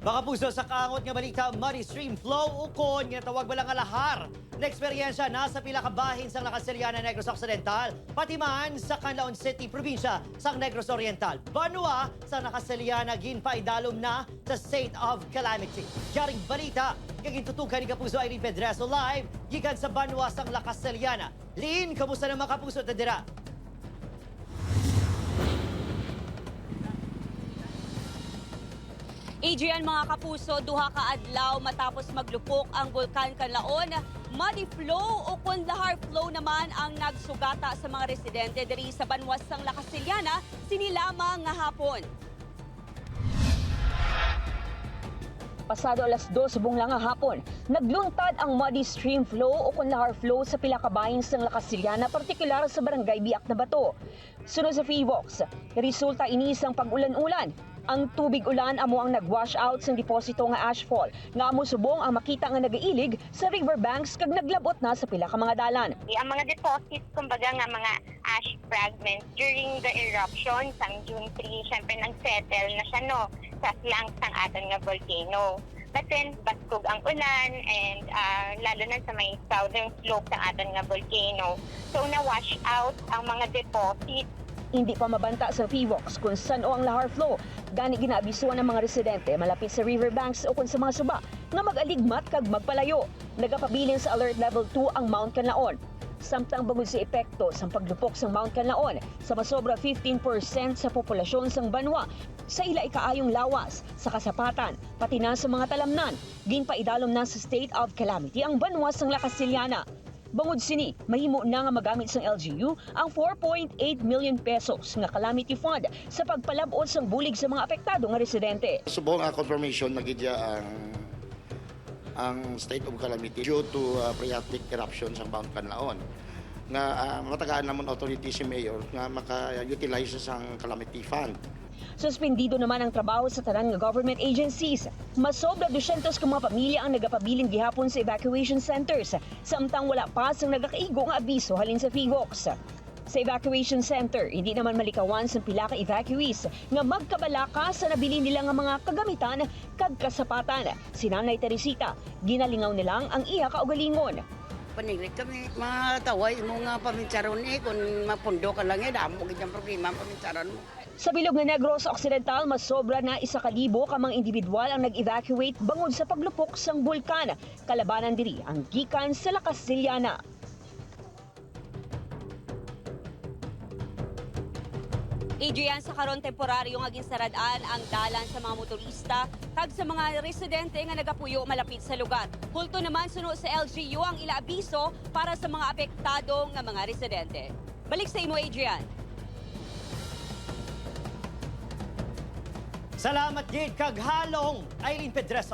Mga puso sa kaangot nga balita, muddy stream flow ukon nga tawag balang alahar. Na eksperyensya nasa pila ka bahin sang Lakaselyanan, Negros Occidental, pati man sa Canlaon City, probinsya sang Negros Oriental. Banwa sa Lakaselyanan ginpaidalom na sa state of calamity. Jaring balita, kagintutukan ni Kapuso Irene Pedreso live gikan sa Banwa sang Lakaselyanan. Lin, kamusta na mga kapuso tadira? Adrian, mga kapuso, duha ka adlaw matapos maglupok ang Bulkan Canlaon, muddy flow o lahar flow naman ang nagsugata sa mga residente diri sa Banwas sang Lakaselyanan sinilama nga hapon. Pasado alas 2 bunglang nga hapon, nagluntad ang muddy stream flow o lahar flow sa pila ka bahin sang Lakaselyanan, partikular sa barangay Biak na Bato. Sunod sa FIVOX, resulta ini sang pag-ulan-ulan. Ang tubig ulan amo ang nag-wash out sa deposito nga ashfall nga amo subong ang makita nga nagailig sa riverbanks kag naglabot na sa pila ka mga dalan. Ang mga deposits, kumbaga nga mga ash fragments during the eruption sang June 3, syempre nang-settle na siya sa flanks ng aton nga volcano. But then, baskog ang ulan and lalo na sa may southern slope ng aton nga volcano. So, na-wash out ang mga deposits. Hindi pa mabanta sa FIVOX kung saan o ang lahar flow. Gani ginaabisuan ng mga residente malapit sa riverbanks o kung sa mga suba nga mag-aligmat kag magpalayo. Nagapabilin sa alert level 2 ang Mount Canlaon. Samtang bangod sa epekto sa paglupok sa Mount Canlaon sa masobra 15% sa populasyon sang Banwa sa ila ikaayong lawas sa kasapatan pati na sa mga talamnan. Ginpaidalom na sa state of calamity ang Banwa sang Lakaselyanan. Bangod sini, mahimo na nga magamit sang LGU ang 4.8 million pesos nga calamity fund sa pagpalabot sang bulig sa mga apektado nga residente. Subong confirmation na gidya ang state of calamity due to phreatic eruption sa Mount Canlaon. Nga matagaan naman authority si Mayor nga maka-utilize sang calamity fund. Suspendido naman ang trabaho sa tanan nga government agencies. Masobra 200 ka mga pamilya ang nagapabilin gihapon sa evacuation centers, samtang wala pa sang nagakaigo nga abiso halin sa FIVOX. Sa evacuation center, hindi naman malikawan sa pila ka evacuees nga magkabalaka sa nabili nila nga mga kagamitan kag kasapatan. Si Nanay Teresita, ginalingaw nilang ang iya kaugalingon. Panigrit kami, mataway mo nga paminsaron kung mapundo ka lang damo ganyang problema ang paminsaron mo. Sa bilog nga Negros Occidental, mas sobra na 1,000 ka mga individual ang nag-evacuate bangod sa paglupok sang bulkan. Kalabanan diri ang gikan sa Lakaselyanan. Adrian, sa karon temporaryo nga ginsaradaan ang dalan sa mga motorista kag sa mga residente nga nagapuyo malapit sa lugar. Hulto naman suno sa LGU ang ila abiso para sa mga apektado nga mga residente. Balik sa imo, Adrian. Salamat gid kag halong Irene Pedreso.